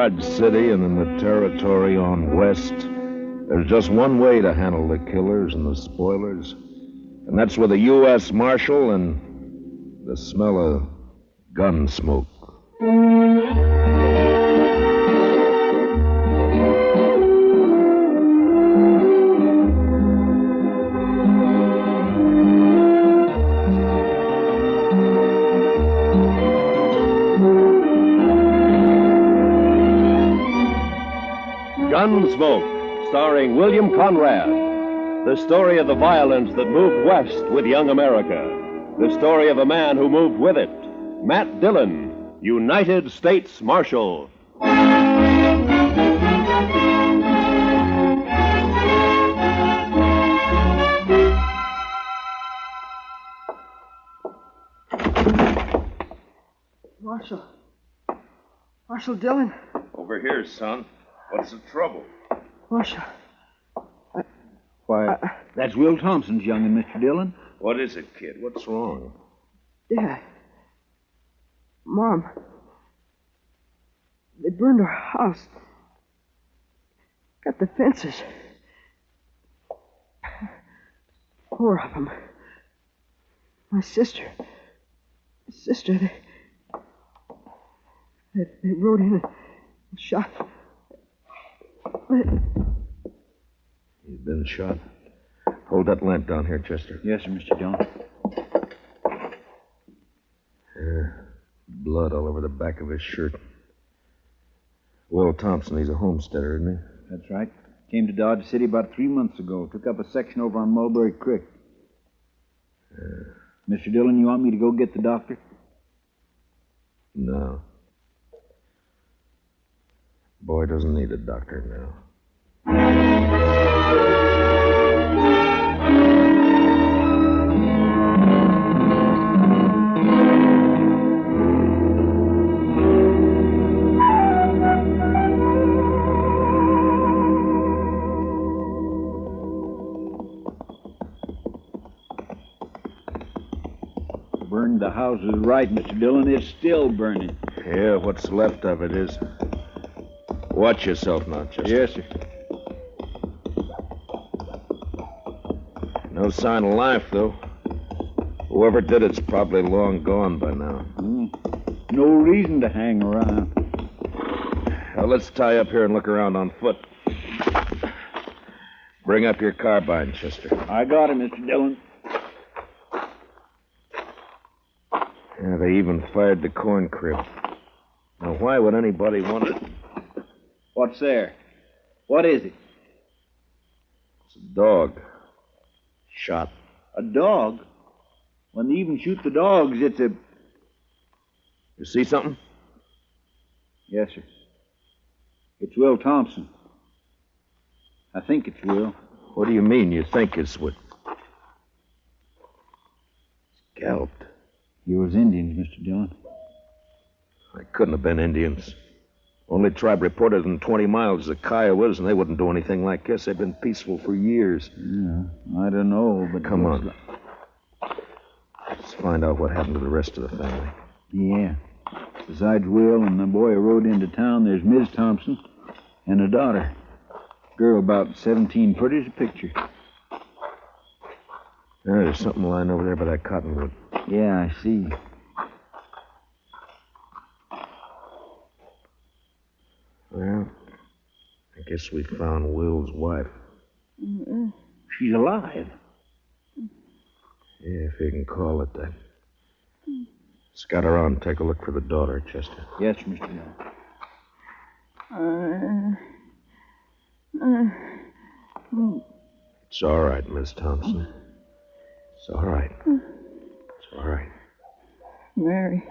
Dodge City and in the territory on west, there's just one way to handle the killers and the spoilers, and that's with a U.S. Marshal and the smell of gun smoke. GUNSMOKE, starring William Conrad. The story of the violence that moved west with young America. The story of a man who moved with it. Matt Dillon, United States Marshal. Marshal Dillon. Over here, son. What's the trouble? Marshal. Why, that's Will Thompson's young'un, Mr. Dillon. What is it, kid? What's wrong? Dad. Mom. They burned our house. Got the fences. 4 of them. My sister. They rode in and shot. He's been shot. Hold that lamp down here, Chester. Yes, sir, Mr. Dillon. Blood all over the back of his shirt. Will Thompson, he's a homesteader, isn't he? That's right. Came to Dodge City about 3 months ago. Took up a section over on Mulberry Creek. Mr. Dillon, you want me to go get the doctor? No. Boy doesn't need a doctor now. Burned the house is right, Mr. Dillon. It's still burning. Yeah, what's left of it is. Watch yourself now, Chester. Yes, sir. No sign of life, though. Whoever did it's probably long gone by now. No reason to hang around. Now, let's tie up here and look around on foot. Bring up your carbine, Chester. I got it, Mr. Dillon. Yeah, they even fired the corn crib. Now, why would anybody want to... What's there? What is it? It's a dog. Shot. A dog? When they even shoot the dogs, it's a... You see something? Yes, sir. It's Will Thompson. I think it's Will. What do you mean you think it's what? Scalped. You was Indians, Mr. Dillon. They couldn't have been Indians. Only tribe reported in 20 miles is the Kiowas, and they wouldn't do anything like this. They've been peaceful for years. Yeah, I don't know, but... Come on. Let's find out what happened to the rest of the family. Yeah. Besides Will and the boy who rode into town, there's Ms. Thompson and a daughter. Girl about 17, pretty as a picture. There's something lying over there by that cottonwood. Yeah, I see. Well, I guess we found Will's wife. She's alive. Yeah, if you can call it that. Scout around and take a look for the daughter, Chester. Yes, Mr. Dillon. It's all right, Miss Thompson. It's all right. It's all right. Mary.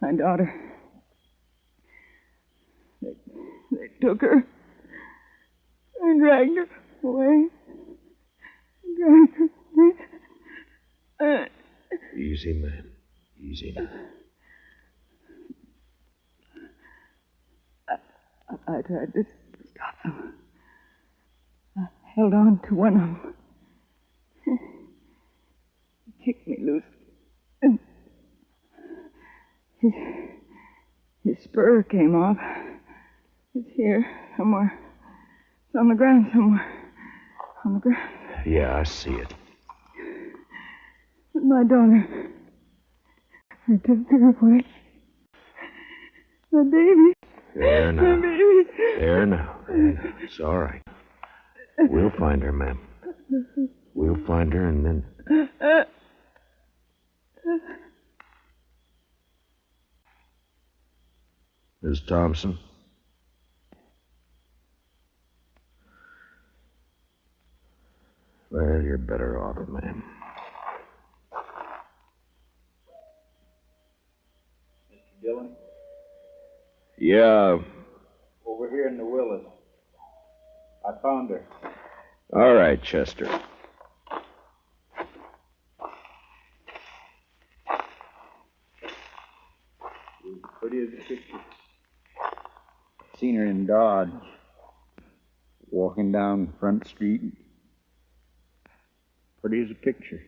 My daughter. They took her and dragged her away. Easy, man. Easy now. I tried to stop them. I held on to one of them. He kicked me loose. And spur came off. It's here, somewhere. It's on the ground somewhere. On the ground. Yeah, I see it. It's my daughter. I took her away. My baby. There now. My baby. There now. It's all right. We'll find her, ma'am. We'll find her and then... Miss Thompson? Well, you're better off, ma'am. Mr. Dillon? Yeah. Over here in the Willis. I found her. All right, Chester. She's pretty as a picture. Seen her in Dodge. Walking down Front Street. Pretty as a picture.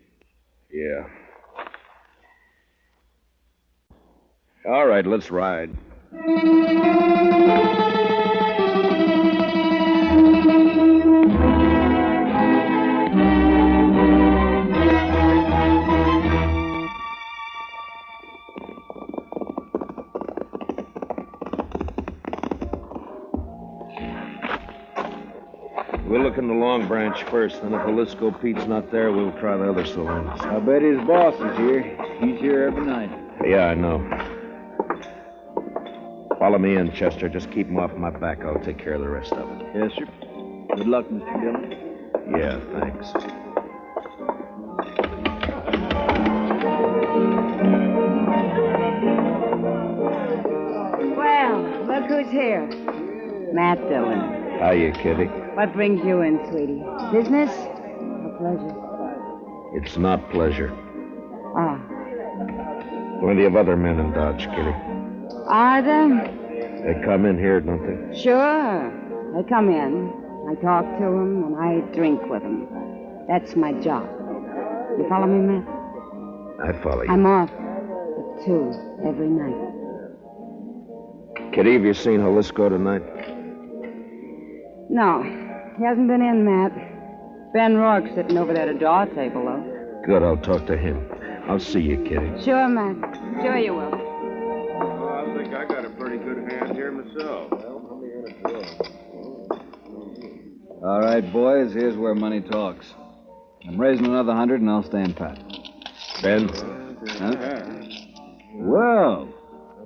Yeah. All right, let's ride. We'll look in the Long Branch first, then if Jaliscoe Pete's not there, we'll try the other saloons. I bet his boss is here. He's here every night. Yeah, I know. Follow me in, Chester. Just keep him off my back. I'll take care of the rest of it. Yes, sir. Good luck, Mr. Dillon. Yeah, thanks. Well, look who's here. Matt Dillon. Hiya, Kitty. What brings you in, sweetie? Business or pleasure? It's not pleasure. Ah. Plenty of other men in Dodge, Kitty. Are there? They come in here, don't they? Sure. They come in. I talk to them, and I drink with them. That's my job. You follow me, Matt? I follow you. I'm off at 2 every night. Kitty, have you seen Jaliscoe tonight? No, he hasn't been in, Matt. Ben Rourke's sitting over there at a draw table, though. Good, I'll talk to him. I'll see you, Kitty. Sure, Matt. Sure you will. I think I got a pretty good hand here myself. All right, boys, here's where money talks. I'm raising another 100 and I'll stand pat. Ben, Huh? Well,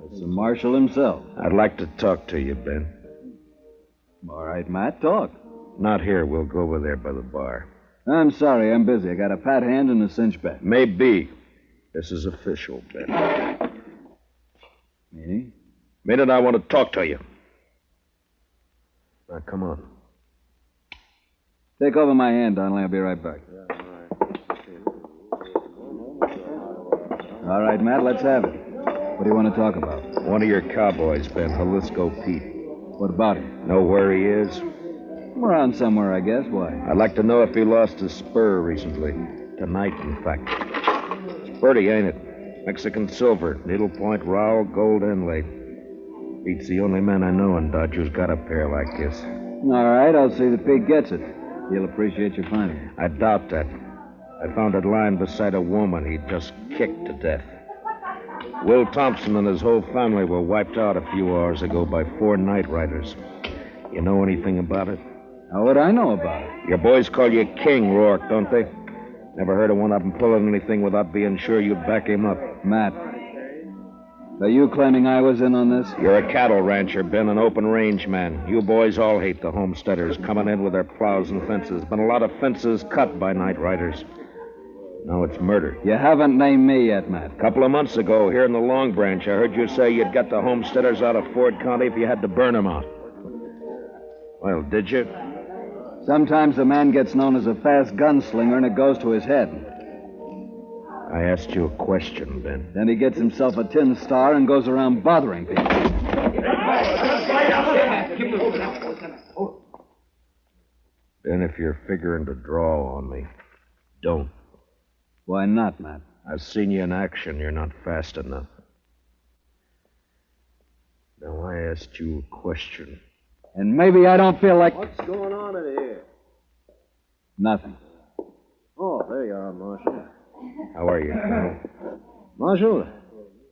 it's the marshal himself. I'd like to talk to you, Ben. All right, Matt, talk. Not here. We'll go over there by the bar. I'm sorry, I'm busy. I got a pat hand and a cinch bet. Maybe. This is official, Ben. Meaning? Minute, I want to talk to you. Now, come on. Take over my hand, Donnelly. I'll be right back. All right, Matt, let's have it. What do you want to talk about? One of your cowboys, Ben, Jaliscoe Pete. What about him? Know where he is? Around somewhere, I guess. Why? I'd like to know if he lost his spur recently. Tonight, in fact. It's pretty, ain't it? Mexican silver, needlepoint rowel, gold inlay. Pete's the only man I know in Dodge who's got a pair like this. All right, I'll see that Pete gets it. He'll appreciate your finding it. I doubt that. I found it lying beside a woman he'd just kicked to death. Will Thompson and his whole family were wiped out a few hours ago by 4 night riders. You know anything about it? How would I know about it? Your boys call you King, Rourke, don't they? Never heard of one of them pulling anything without being sure you'd back him up. Matt, are you claiming I was in on this? You're a cattle rancher, Ben, an open range man. You boys all hate the homesteaders coming in with their plows and fences. Been a lot of fences cut by night riders. Now it's murder. You haven't named me yet, Matt. A couple of months ago, here in the Long Branch, I heard you say you'd get the homesteaders out of Ford County if you had to burn them out. Well, did you? Sometimes a man gets known as a fast gunslinger and it goes to his head. I asked you a question, Ben. Then he gets himself a tin star and goes around bothering people. Ben, if you're figuring to draw on me, don't. Why not, Matt? I've seen you in action. You're not fast enough. Now, I asked you a question. And maybe I don't feel like... What's going on in here? Nothing. Oh, there you are, Marshal. How are you, Colonel? Marshal,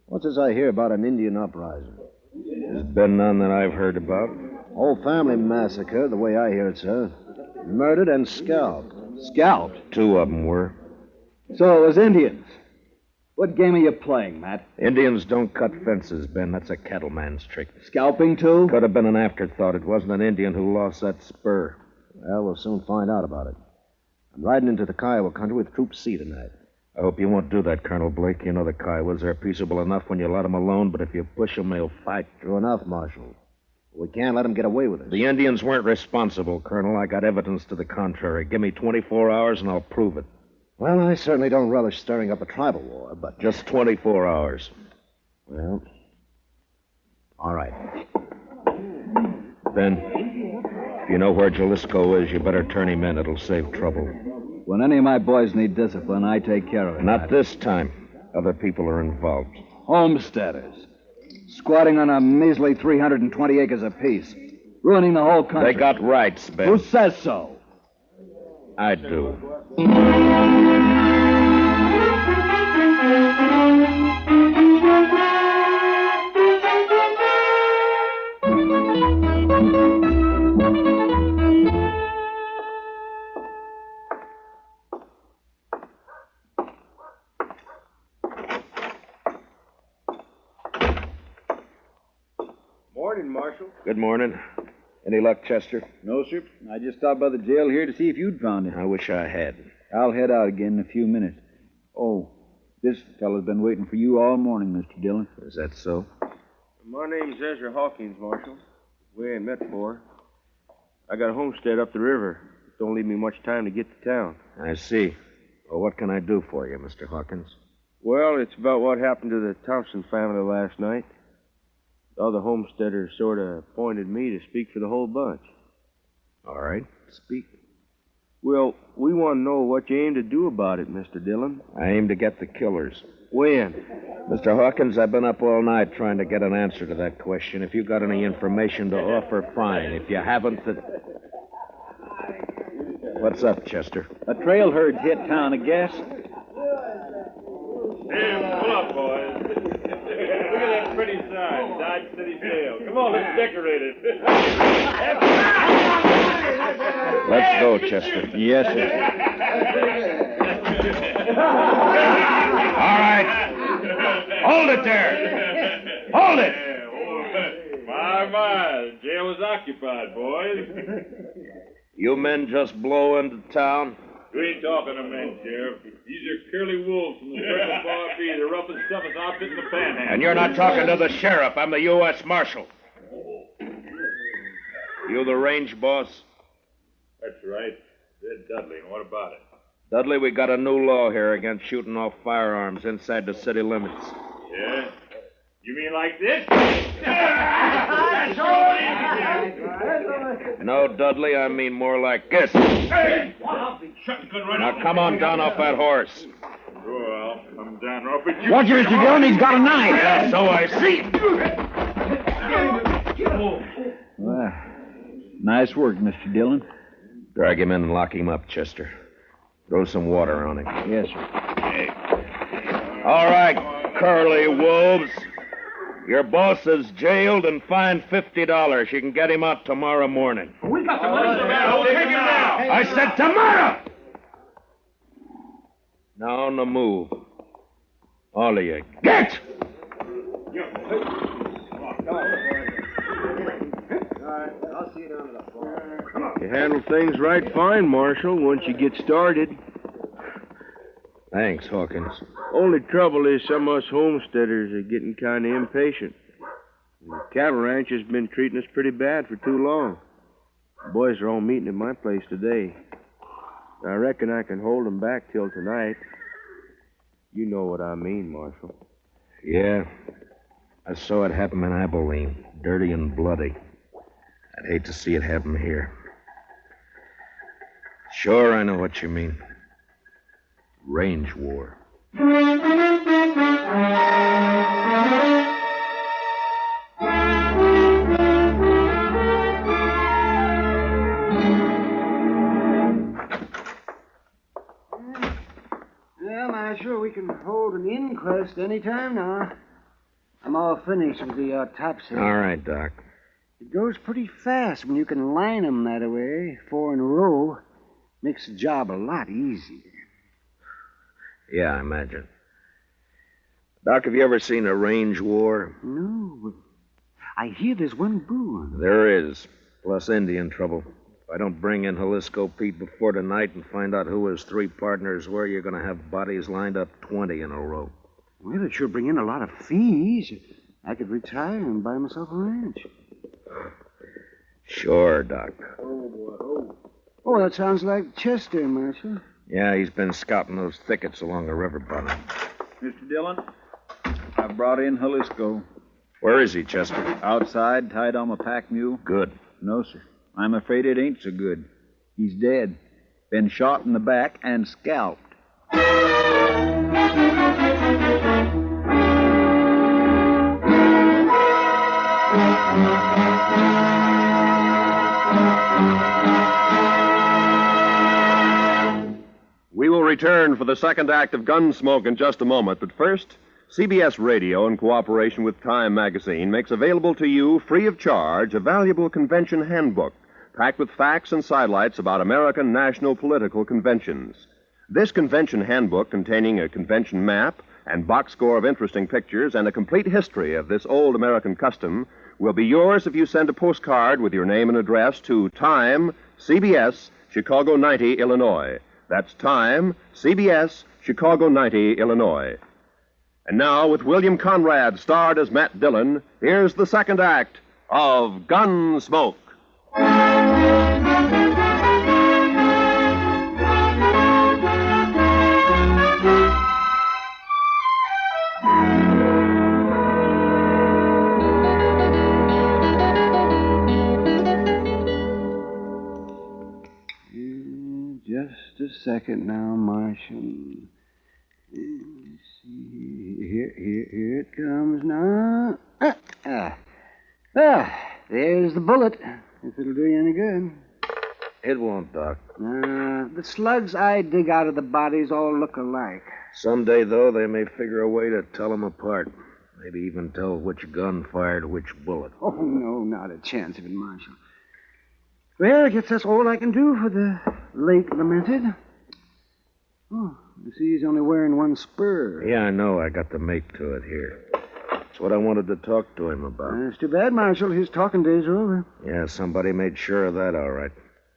what's this I hear about an Indian uprising? There's been none that I've heard about. Whole family massacre, the way I hear it, sir. Murdered and scalped. Scalped? 2 of them were. So it was Indians. What game are you playing, Matt? Indians don't cut fences, Ben. That's a cattleman's trick. Scalping, too? Could have been an afterthought. It wasn't an Indian who lost that spur. Well, we'll soon find out about it. I'm riding into the Kiowa country with Troop C tonight. I hope you won't do that, Colonel Blake. You know the Kiowas are peaceable enough when you let them alone, but if you push them, they'll fight. True enough, Marshal. We can't let them get away with it. The Indians weren't responsible, Colonel. I got evidence to the contrary. Give me 24 hours and I'll prove it. Well, I certainly don't relish stirring up a tribal war, but... Just 24 hours. Well, all right. Ben, if you know where Jaliscoe is, you better turn him in. It'll save trouble. When any of my boys need discipline, I take care of it. Not this time. Other people are involved. Homesteaders. Squatting on a measly 320 acres apiece. Ruining the whole country. They got rights, Ben. Who says so? I do. Morning, Marshal. Good morning. Any luck, Chester? No, sir. I just stopped by the jail here to see if you'd found him. I wish I had. I'll head out again in a few minutes. Oh, this fellow's been waiting for you all morning, Mr. Dillon. Is that so? My name's Ezra Hawkins, Marshal. We ain't met before. I got a homestead up the river. Don't leave me much time to get to town. I see. Well, what can I do for you, Mr. Hawkins? Well, it's about what happened to the Thompson family last night. The other homesteaders sort of appointed me to speak for the whole bunch. All right, speak. Well, we want to know what you aim to do about it, Mr. Dillon. I aim to get the killers. When? Mr. Hawkins, I've been up all night trying to get an answer to that question. If you got any information to offer, fine. If you haven't, then... What's up, Chester? A trail herd hit town, I guess. Hey, pull up, boys. Look at that pretty sign, Dodge City Jail. Come on, let's decorate it. Let's go, Chester. Yes, sir. All right. Hold it there. Hold it. My, the jail was occupied, boys. You men just blow into town? We ain't talking to men, Sheriff. These are curly wolves from the Circle Bar B, the roughest, toughest outfit in the Panhandle. And you're not talking to the sheriff. I'm the U.S. Marshal. You the range boss? That's right. Red Dudley, and what about it? Dudley, we got a new law here against shooting off firearms inside the city limits. Yeah? You mean like this? No, Dudley, I mean more like this. Hey! Shotgun right Now come on down off that horse. Sure, I'll come down off it. Watch it, Mr. Dillon. He's got a knife. Yeah, so I see. Well, nice work, Mr. Dillon. Drag him in and lock him up, Chester. Throw some water on him. Yes, sir. All right, curly wolves. Your boss is jailed and fined $50. You can get him out tomorrow morning. We got the money for that. I'll take him now. I said tomorrow! Now on the move. All of you. Get! You handle things right fine, Marshal, once you get started. Thanks, Hawkins. Only trouble is some of us homesteaders are getting kind of impatient. The cattle ranch has been treating us pretty bad for too long. The boys are all meeting at my place today. I reckon I can hold them back till tonight. You know what I mean, Marshal. Yeah. I saw it happen in Abilene. Dirty and bloody. I'd hate to see it happen here. Sure, I know what you mean. Range war. Marshal. We can hold an inquest any time now. I'm all finished with the autopsy. All right, Doc. It goes pretty fast when you can line 'em that way, 4 in a row. Makes the job a lot easier. Yeah, I imagine. Doc, have you ever seen a range war? No. I hear there's one brewing. There is, plus Indian trouble. If I don't bring in Jaliscoe Pete before tonight and find out who his 3 partners were, you're going to have bodies lined up 20 in a row. Well, it sure bring in a lot of fees. I could retire and buy myself a ranch. Sure, Doc. Oh, that sounds like Chester, Marshal. Yeah, he's been scouting those thickets along the river bottom. Mr. Dillon, I brought in Jaliscoe. Where is he, Chester? Outside, tied on a pack mule. Good. No, sir. I'm afraid it ain't so good. He's dead. Been shot in the back and scalped. We will return for the second act of Gunsmoke in just a moment, but first, CBS Radio, in cooperation with Time Magazine, makes available to you, free of charge, a valuable convention handbook packed with facts and sidelights about American national political conventions. This convention handbook, containing a convention map and box score of interesting pictures and a complete history of this old American custom, will be yours if you send a postcard with your name and address to Time, CBS, Chicago 90, Illinois. That's Time, CBS, Chicago 90, Illinois. And now, with William Conrad starred as Matt Dillon, here's the second act of Gunsmoke. Just a second now, Marshal. Let's see. Here it comes now. There's the bullet. If it'll do you any good. It won't, Doc. The slugs I dig out of the bodies all look alike. Someday, though, they may figure a way to tell them apart. Maybe even tell which gun fired which bullet. Oh, no, not a chance of it, Marshal. Well, I guess that's all I can do for the late lamented. Oh, I see he's only wearing one spur. Yeah, I know. I got the mate to it here. That's what I wanted to talk to him about. It's too bad, Marshal. His talking days are over. Yeah, somebody made sure of that, all right.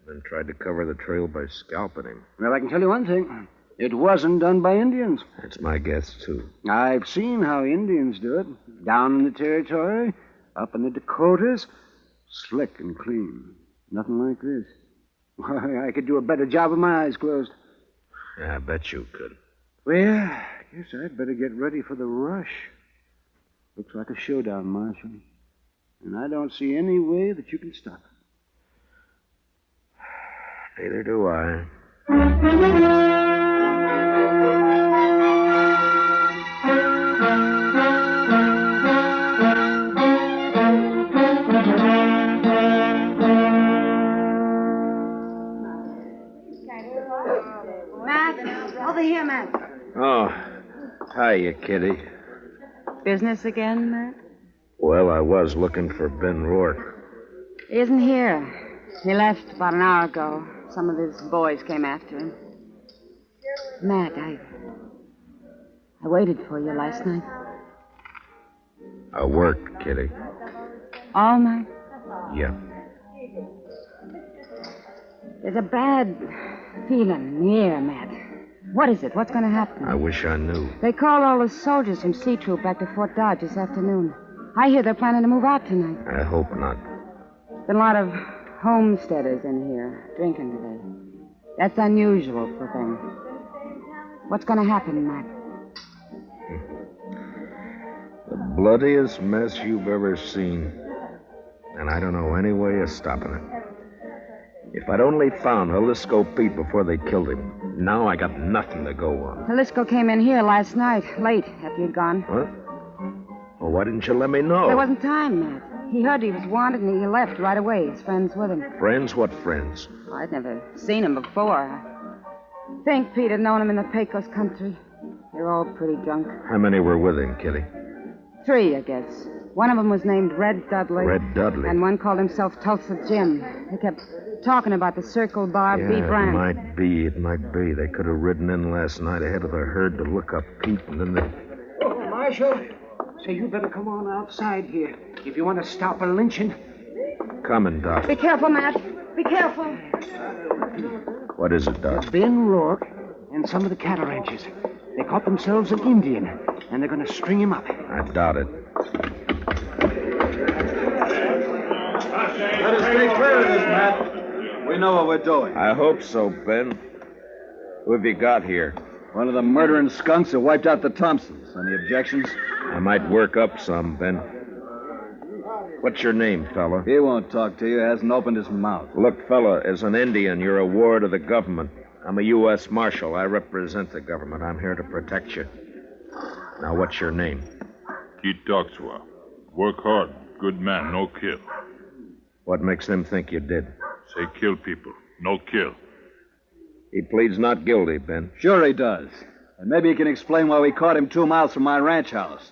Then tried to cover the trail by scalping him. Well, I can tell you one thing. It wasn't done by Indians. That's my guess, too. I've seen how Indians do it. Down in the territory, up in the Dakotas, slick and clean. Nothing like this. Why, I could do a better job with my eyes closed. Yeah, I bet you could. Well, I guess I'd better get ready for the rush. Looks like a showdown, Marshal. And I don't see any way that you can stop it. Neither do I. Over here, Matt. Oh, hiya, Kitty. Business again, Matt? Well, I was looking for Ben Rourke. He isn't here. He left about an hour ago. Some of his boys came after him. Matt, I waited for you last night. I worked, Kitty. All night? Yeah. There's a bad feeling in the air, Matt. What is it? What's going to happen? I wish I knew. They called all the soldiers from C Troop back to Fort Dodge this afternoon. I hear they're planning to move out tonight. I hope not. Been a lot of homesteaders in here drinking today. That's unusual for them. What's going to happen, Matt? The bloodiest mess you've ever seen. And I don't know any way of stopping it. If I'd only found Jaliscoe Pete before they killed him, now I got nothing to go on. Jaliscoe came in here last night, late, after you'd gone. What? Well, why didn't you let me know? There wasn't time, Matt. He heard he was wanted, and he left right away. His friends with him. Friends? What friends? I'd never seen him before. I think Pete had known him in the Pecos country. They're all pretty drunk. How many were with him, Kitty? 3, I guess. One of them was named Red Dudley. Red Dudley? And one called himself Tulsa Jim. They kept talking about the Circle Bar Yeah, beef ranch. it might be. They could have ridden in last night ahead of the herd to look up Pete, and then they... Oh, Marshal. Say, you better come on outside here if you want to stop a lynching. Coming, Doc. Be careful, Matt. Be careful. What is it, Doc? Ben Rourke and some of the cattle ranchers. They caught themselves an Indian, and they're going to string him up. I doubt it. Let us take care of this, Matt. We know what we're doing. I hope so, Ben. Who have you got here? One of the murdering skunks that wiped out the Thompsons. Any objections? I might work up some, Ben. What's your name, fella? He won't talk to you. Hasn't opened his mouth. Look, fella, as an Indian, you're a ward of the government. I'm a U.S. Marshal. I represent the government. I'm here to protect you. Now, what's your name? Keith Doxwa. Work hard. Good man, no kill. What makes them think you did? Say kill people, no kill. He pleads not guilty, Ben. Sure he does. And maybe he can explain why we caught him 2 miles from my ranch house.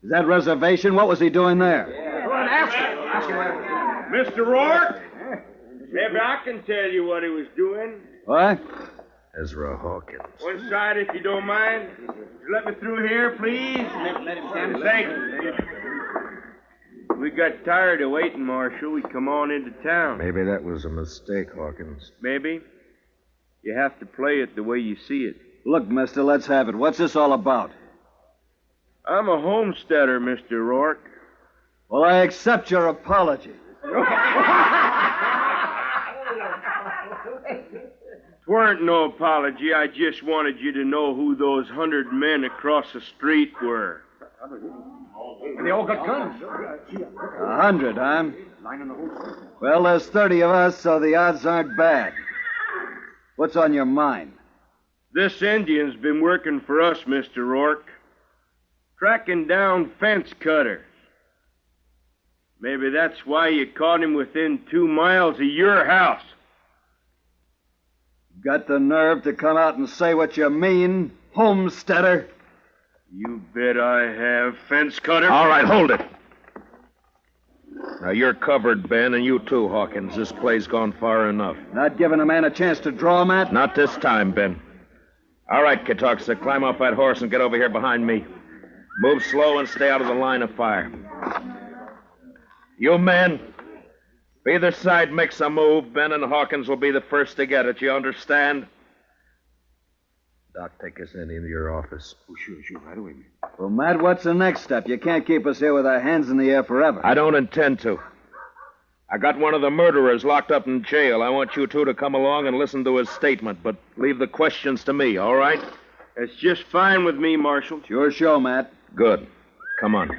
Is that reservation? What was he doing there? Go on, ask him. Mr. Rourke? Maybe I can tell you what he was doing. What? Ezra Hawkins. One side, if you don't mind. Let me through here, please. Let him stand. Thank you. We got tired of waiting, Marshal. We come on into town. Maybe that was a mistake, Hawkins. Maybe. You have to play it the way you see it. Look, mister, let's have it. What's this all about? I'm a homesteader, Mr. Rourke. Well, I accept your apology. Weren't no apology. I just wanted you to know who those 100 men across the street were. They all got guns. 100, huh? Well, there's 30 of us, so the odds aren't bad. What's on your mind? This Indian's been working for us, Mr. Rourke. Tracking down fence cutters. Maybe that's why you caught him within 2 miles of your house. Got the nerve to come out and say what you mean, homesteader? You bet I have, fence cutter. All right, hold it. Now, you're covered, Ben, and you too, Hawkins. This play's gone far enough. Not giving a man a chance to draw, Matt? Not this time, Ben. All right, Katuxa, climb off that horse and get over here behind me. Move slow and stay out of the line of fire. You men, if either side makes a move, Ben and Hawkins will be the first to get it. You understand? Doc, take us into your office. Oh, sure, right away, man. Well, Matt, what's the next step? You can't keep us here with our hands in the air forever. I don't intend to. I got one of the murderers locked up in jail. I want you two to come along and listen to his statement, but leave the questions to me, all right? That's just fine with me, Marshal. It's your show, Matt. Good. Come on.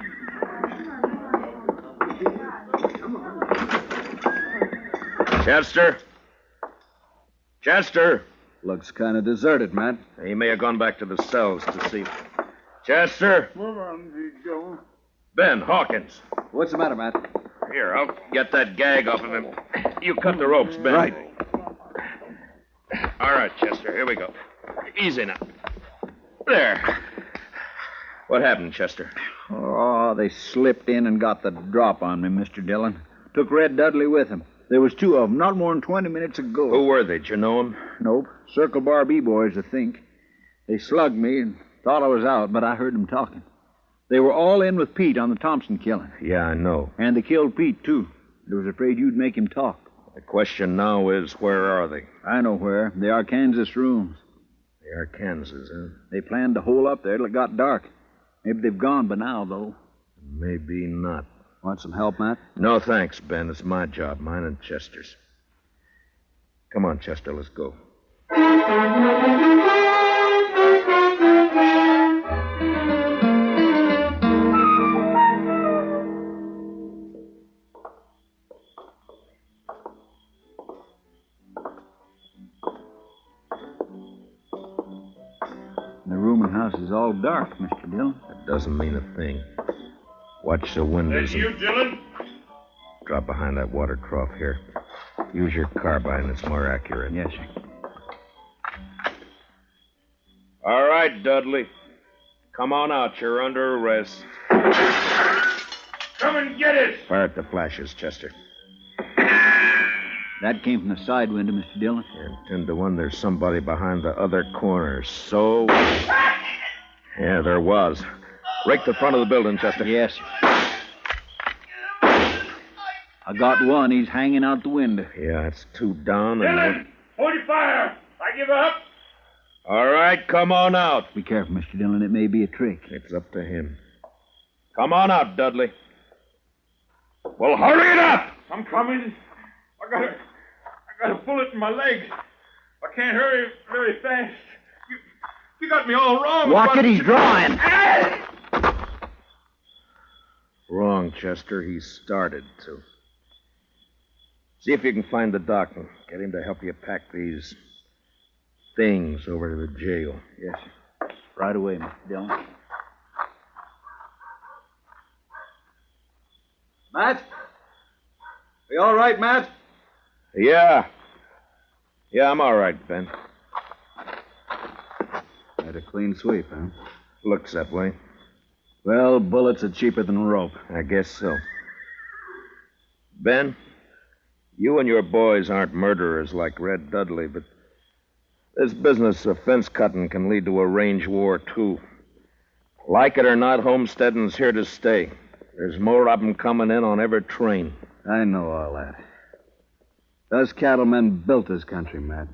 Chester? Chester? Looks kind of deserted, Matt. He may have gone back to the cells to see. Chester? Move on, Joe. Ben, Hawkins. What's the matter, Matt? Here, I'll get that gag off of him. You cut the ropes, Ben. Right. All right, Chester, here we go. Easy now. There. What happened, Chester? Oh, they slipped in and got the drop on me, Mr. Dillon. Took Red Dudley with him. There was 2 of them, not more than 20 minutes ago. Who were they? Did you know them? Nope. Circle Bar B-boys, I think. They slugged me and thought I was out, but I heard them talking. They were all in with Pete on the Thompson killing. Yeah, I know. And they killed Pete, too. They was afraid you'd make him talk. The question now is, where are they? I know where. The Arkansas rooms. The Arkansas, huh? They planned to hole up there till it got dark. Maybe they've gone by now, though. Maybe not. Want some help, Matt? No, thanks, Ben. It's my job, mine and Chester's. Come on, Chester, let's go. The rooming house is all dark, Mr. Dillon. That doesn't mean a thing. Watch the windows. That's you, Dillon? Drop behind that water trough here. Use your carbine. It's more accurate. Yes, sir. All right, Dudley. Come on out. You're under arrest. Come and get it! Fire at the flashes, Chester. That came from the side window, Mr. Dillon. And 10 to 1, there's somebody behind the other corner. So... Yeah, there was. Rake the front of the building, Chester. Yes, sir. I got one. He's hanging out the window. Yeah, it's 2 down and... Dillon! Hold your fire! I give up! All right, come on out. Be careful, Mr. Dillon. It may be a trick. It's up to him. Come on out, Dudley. Well, hurry it up! I'm coming. I got a bullet in my leg. I can't hurry very fast. You got me all wrong. Watch it, he's drawing. Wrong, Chester. He started to. See if you can find the doc and get him to help you pack these things over to the jail. Yes, sir. Right away, Mr. Dillon. Matt? Are you all right, Matt? Yeah. Yeah, I'm all right, Ben. Had a clean sweep, huh? Looks that way. Well, bullets are cheaper than rope. I guess so. Ben, you and your boys aren't murderers like Red Dudley, but this business of fence cutting can lead to a range war, too. Like it or not, homesteading's here to stay. There's more of them coming in on every train. I know all that. Those cattlemen built this country, Matt.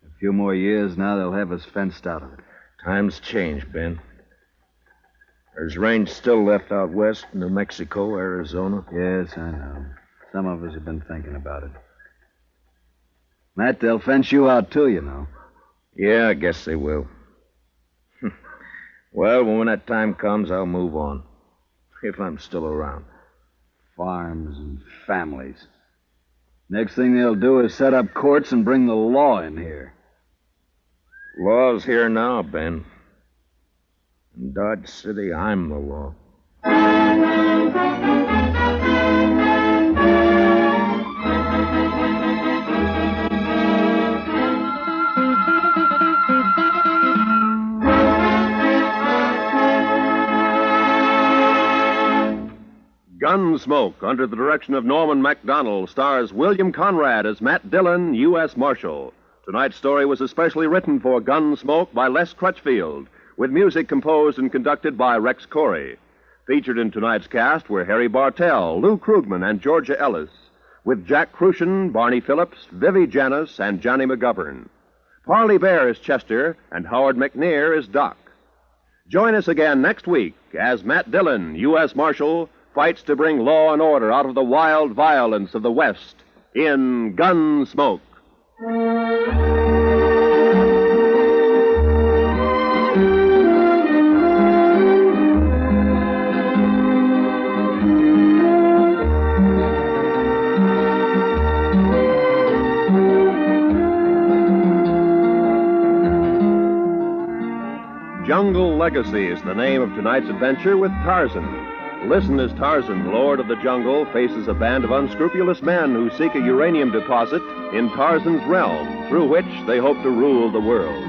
A few more years now, they'll have us fenced out of it. Times change, Ben. There's range still left out west, New Mexico, Arizona. Yes, I know. Some of us have been thinking about it. Matt, they'll fence you out, too, you know. Yeah, I guess they will. Well, when that time comes, I'll move on. If I'm still around. Farms and families. Next thing they'll do is set up courts and bring the law in here. Law's here now, Ben. In Dodge City, I'm the law. Gunsmoke, under the direction of Norman MacDonald, stars William Conrad as Matt Dillon, U.S. Marshal. Tonight's story was especially written for Gunsmoke by Les Crutchfield, with music composed and conducted by Rex Corey. Featured in tonight's cast were Harry Bartell, Lou Krugman, and Georgia Ellis, with Jack Crucian, Barney Phillips, Vivi Janis, and Johnny McGovern. Parley Bear is Chester, and Howard McNear is Doc. Join us again next week as Matt Dillon, U.S. Marshal, fights to bring law and order out of the wild violence of the West in Gunsmoke. Jungle Legacy is the name of tonight's adventure with Tarzan. Listen as Tarzan, Lord of the Jungle, faces a band of unscrupulous men who seek a uranium deposit in Tarzan's realm, through which they hope to rule the world.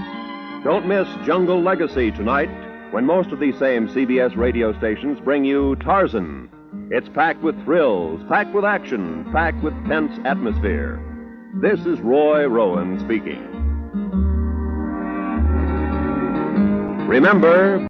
Don't miss Jungle Legacy tonight, when most of these same CBS radio stations bring you Tarzan. It's packed with thrills, packed with action, packed with tense atmosphere. This is Roy Rowan speaking. Remember,